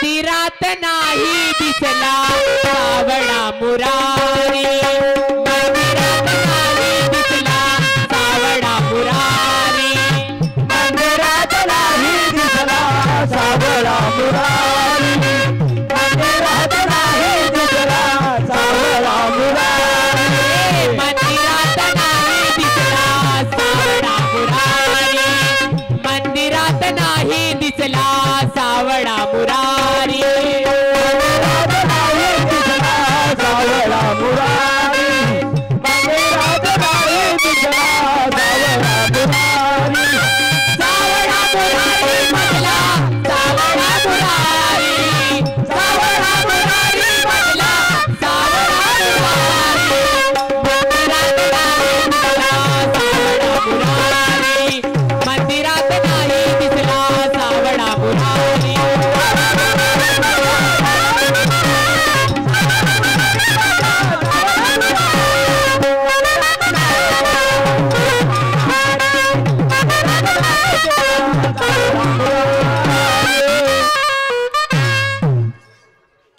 मंदिरात नाही दिसला सावळा मुरारी मंदिरात नाही दिसला सावळा मुरारी मंदिरात नाही दिसला सावळा मुरारी मंदिरात नाही दिसला सावळा मुरारी मंदिरात नाही दिसला सावळा मुरारी मंदिरात नाही दिसला सावळा मुरारी मंदिरात नाही दिसला सावळा मुरारी मंदिरात नाही दिसला सावळा मुरारी सावळा मुरारी म्हटला सावळा मुरारी सावळा मुरारी म्हटला सावळा मुरारी मंदिरात नाही दिसला सावळा मुरारी मंदिरात नाही दिसला सावळा मुरारी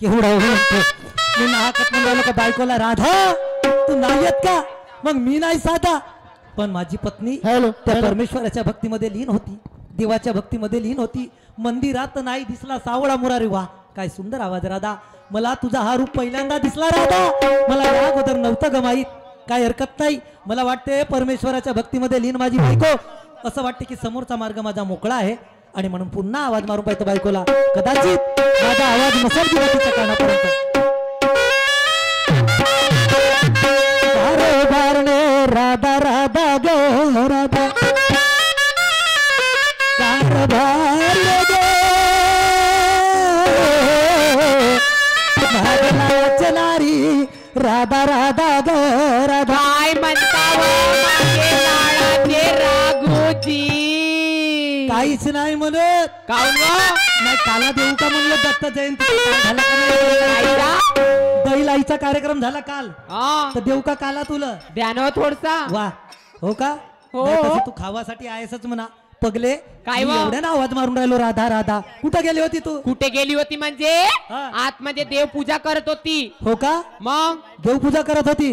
केवढा म्हणतो मी नाहकत म्हणलो का बायकोला राधा तू नाही येत का मग मी नाही साधा पण माझी पत्नी त्या परमेश्वराच्या भक्तीमध्ये लीन होती देवाच्या भक्तीमध्ये लीन होती मंदिरात नाही दिसला सावळा मुरारी वा काय सुंदर आवाज राधा मला तुझा हा रूप पहिल्यांदा दिसला राधा मला या अगोदर नव्हतं ग माहीत काय हरकत नाही मला वाटते परमेश्वराच्या भक्तीमध्ये लीन माझी बायको असं वाटते की समोरचा मार्ग माझा मोकळा आहे आणि म्हणून पुन्हा आवाज मारून पाहिजे बायकोला कदाचित माझा आवाज नसेल किंवा तिच्या कानापर्यंत राधा राधा गो राधा चलारी राधा राधा ग राधा काय म्हणता माझे लाडाचे राघोजी काहीच नाही म्हणत काऊन नाही काला देऊ का म्हणलं दत्त जयंती झाला का नाही बैल आईचा कार्यक्रम झाला काल तर देऊ का काला तुला ध्यान थोडसा वा हो का हो तू खावासाठी आहेसच म्हणा पगले काय एवढ्या ना आवाज मारून राहिलो राधा राधा कुठं गेली होती तू कुठे गेली होती म्हणजे आतमध्ये देव पूजा करत होती हो का मग देव पूजा करत होती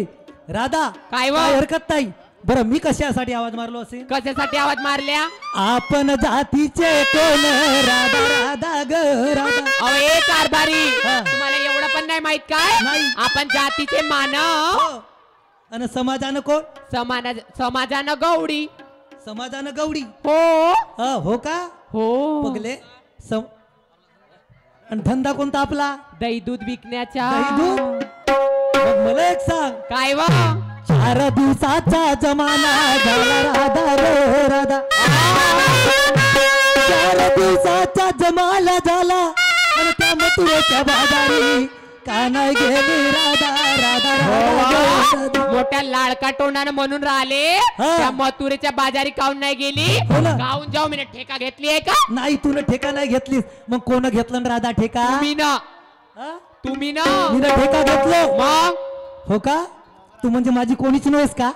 राधा काय हरकत नाही बरं मी कशासाठी आवाज मारलो असेल कशासाठी आवाज मारल्या आपण जातीचे कोण राधा राधा ग राधा अरे कारभारी तुम्हाला एवढं पण नाही माहित काय नाही. आपण जातीचे मानव आणि समाजानं कोण समाजानं गवडी समाजानं गवडी हो हो का हो पगले आणि धंदा कोणता आपला दही दूध विकण्याच्या दही दूध मग मला एक सांग काय 4 दिवसाचा जमाना झाला राधा रे राधा 4 दिवसाचा जमाला झाला आणि त्या मथुरेच्या बाजारी का नाही गेली राधा राधा राधा मोठ्या लाडका तोंडानं म्हणून राहिले त्या मथुरेच्या बाजारी काऊन नाही गेली गाऊन जाऊ मी ठेका घेतली आहे का नाही तुला ठेका नाही घेतलीस मग कोण घेतलं ना राधा ठेका तुम्ही ना मी ठेका घेतलो मग हो का तू म्हणजे माझी कोणीच नव्हेस का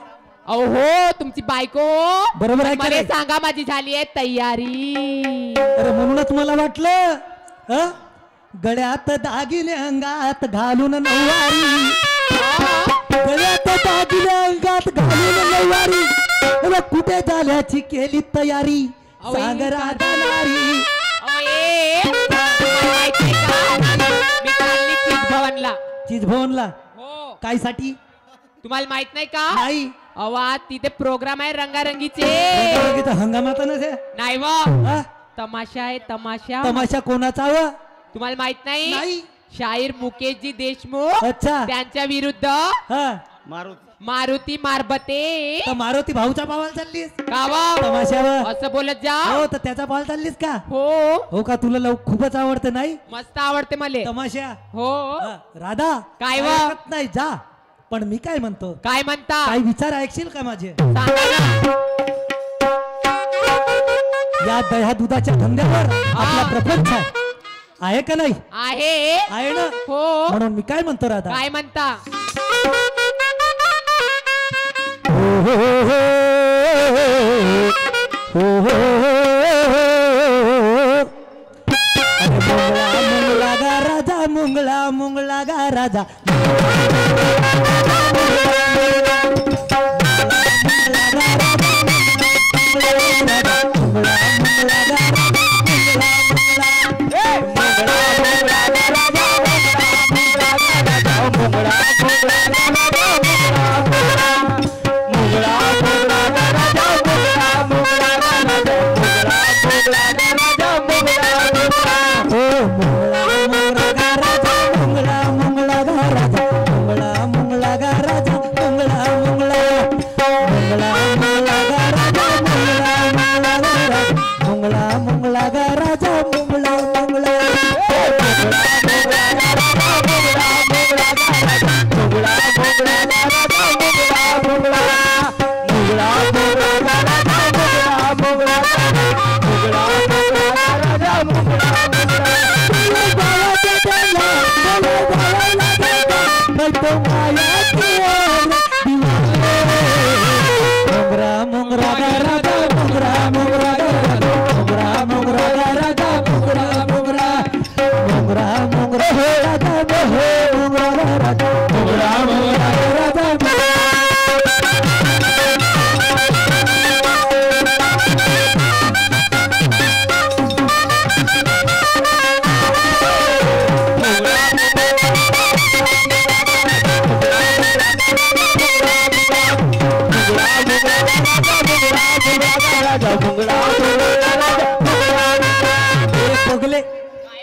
अहो हो तुमची बायको बरोबर आहे मला सांगा माझी झाली आहे तयारी अरे म्हणूनच मला वाटलं गळ्यात दागिने अंगात घालून नऊवारी गळ्यात दागिने अंगात घालून नऊवारी कुठे झाल्याची केली तयारी सांग राधा नारी चीज भवनला काय साठी तुम्हाला माहित नाही का नाही अवा तिथे प्रोग्राम आहे रंगारंगीचे हंगामात नाही तमाशा आहे तमाशा तमाशा कोणाचा व तुम्हाला माहित नाही शाहीर मुकेशजी देशमुख अच्छा त्यांच्या विरुद्ध मारुती मारबते मारुती भाऊच्या पावाला चाललीस का तमाशावर असं बोलत जा हो तर त्याचा पावाला चाललीस का हो हो का तुला खूपच आवडते नाही मस्त आवडते मला तमाशा हो राधा काय नाही जा पण मी काय म्हणतो काय म्हणता काय विचार ऐकशील का माझे या दह्या दुधाच्या धंद्यावर आपला प्रपंच आहे का नाही आहे ना हो म्हणून मी काय म्हणतो राधा काय म्हणता मंगला मुंगळा गा राजा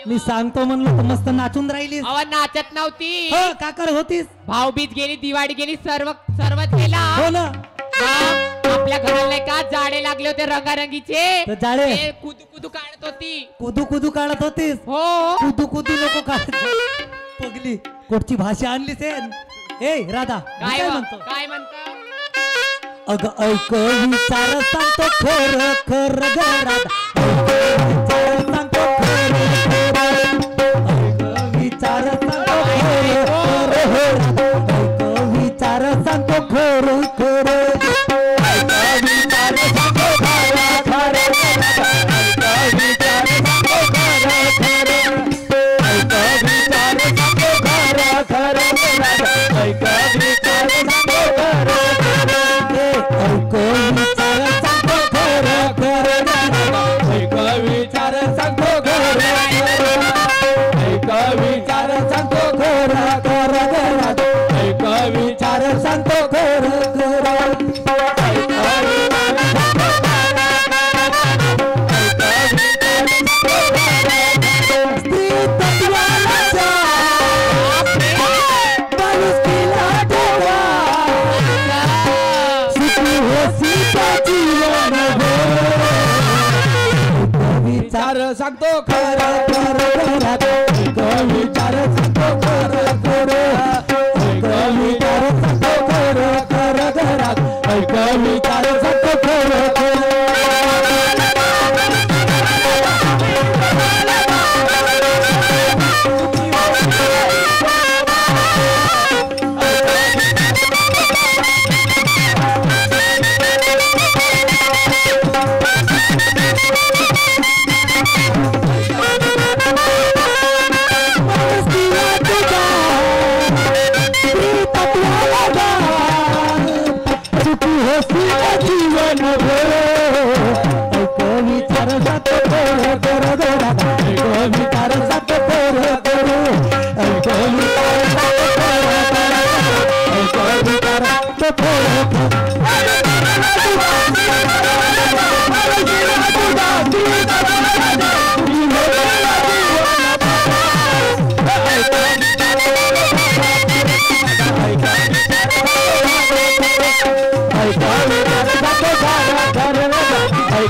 मी सांगतो म्हणलं तर मस्त नाचून राहिलीस. अहो नाचत नव्हती. हो का कर होतीस. भाऊबीज गेली, दिवाळी गेली, सर्वच गेला. हो ना. आपल्या घराला नाही का जाडे लागले होते रंगारंगीचे. तर जाडे कुदू कुदू काढत होती. कुदू कुदू काढत होतीस. हो कुदू कुदू नको काढत. पगली कोटची भाषा आणलीस ए राधा. काय म्हणतो काय म्हणतो. अग ऐक विचार सांगतो खर खर ग राधा. विचार सांगतो खर ऐक विचार सांगतो खर खर ऐक विचार सांगतो खर खर ऐक विचार सांगतो खर खर ऐक विचार सांगतो खर खर ऐक विचार सांगतो खर खर ऐक विचार सांगतो खर ऐक विचार सांगतो खर खर ऐक विचार सांगतो खर ऐक विचार सांगतो खर खर ऐक विचार सांगतो खर स्त्री तत्वाला विचार सांगतो खर खर विचार सांगतो खर खर विचार सांगतो खर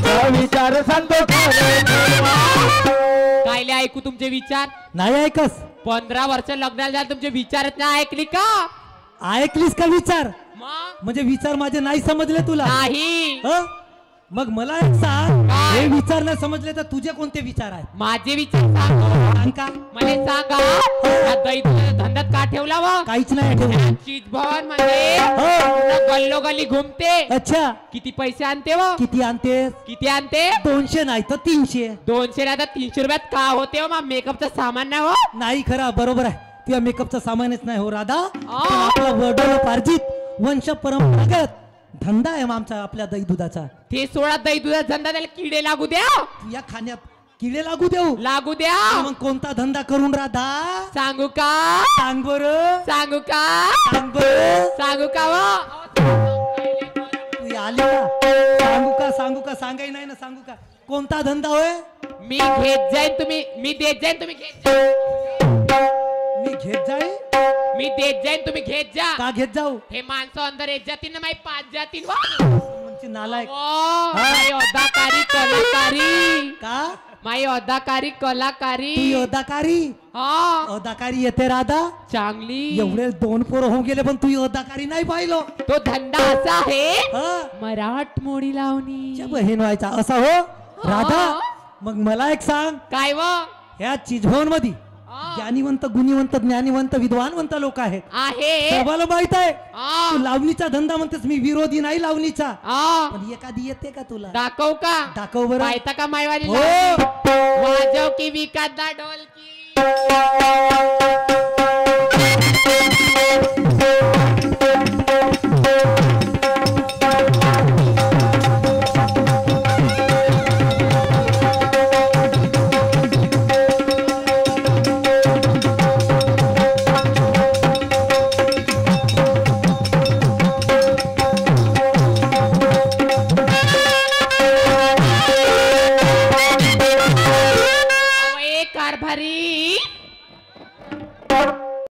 खर विचार सांगतो खर कायले ऐकू तुमचे विचार. नाही ऐकस. 15 वर्ष लग्नाला झालं तुमचे विचारच नाही ऐकली का. ऐकलीस का विचार. मग म्हणजे विचार माझे नाही समजले तुला. नाही. मग मला एक सांग. काय? हे विचार नाही समजले तर तुझे कोणते विचार आहेत. माझे विचार सांगतो. सांग का. मला सांगा या दैत्याच्या धंद्यात का ठेवला व. काहीच नाही ठेवलं. चीज भवन म्हणजे गल्लो गल्ली घुमते. अच्छा किती पैसे आणते व. किती आणतेस. किती आणते. 200 नाही तर 300. 200 नाही तर 300 रुपयात का होते व. मेकअपचं सामान नाही हो. नाही खरा बरोबर आहे. तुझ्या मेकअपचं सामानच नाही हो राधा पण आपला वडिलोपार्जित वंश परंपरागत धंदा आहे आमचा आपल्या दही दुधाचा ते सोळा दही दुधाचा धंदा त्याला किडे लागू द्या या खाण्यात किडे लागू देऊ लागू द्या मग कोणता धंदा करून राधा सांगू का सांग बरं सांगू का सांग बरं सांगू का तू आली का सांगू का सांगू का सांगाय नाही ना सांगू का कोणता धंदा होय मी घेत जाईन तुम्ही मी देत जाईन तुम्ही घेत जा मी घेत जाई मी देत जाईन तुम्ही घेत जा का घेत जाऊ हे माणसं अंदर एक जातीन ना माही 5 जातीन वा म्हणजे नालायक माई अदाकारी कलाकारी का माई अदाकारी कलाकारी तू अदाकारी हा अदाकारी येते राधा चांगली एवढे 2 पोरं होऊन गेले पण तू अदाकारी नाही पाहिलो तो धंदा असा आहे हा मराठ मोडी लावणी बहीण व्हायचा असा हो राधा मग मला एक सांग काय व ह्या चिजभवन मध्ये ज्ञानीवंत गुणीवंत ज्ञानीवंत विद्वानवंत लोक आहेत आहे मला माहित आहे आ, तू लावणीचा धंदा म्हणतेस मी विरोधी नाही लावणीचा आ, पण एखादी येते का तुला दाखव का दाखव बरं माहिती का मायवाली हो. वाजव की विकादा ढोलकी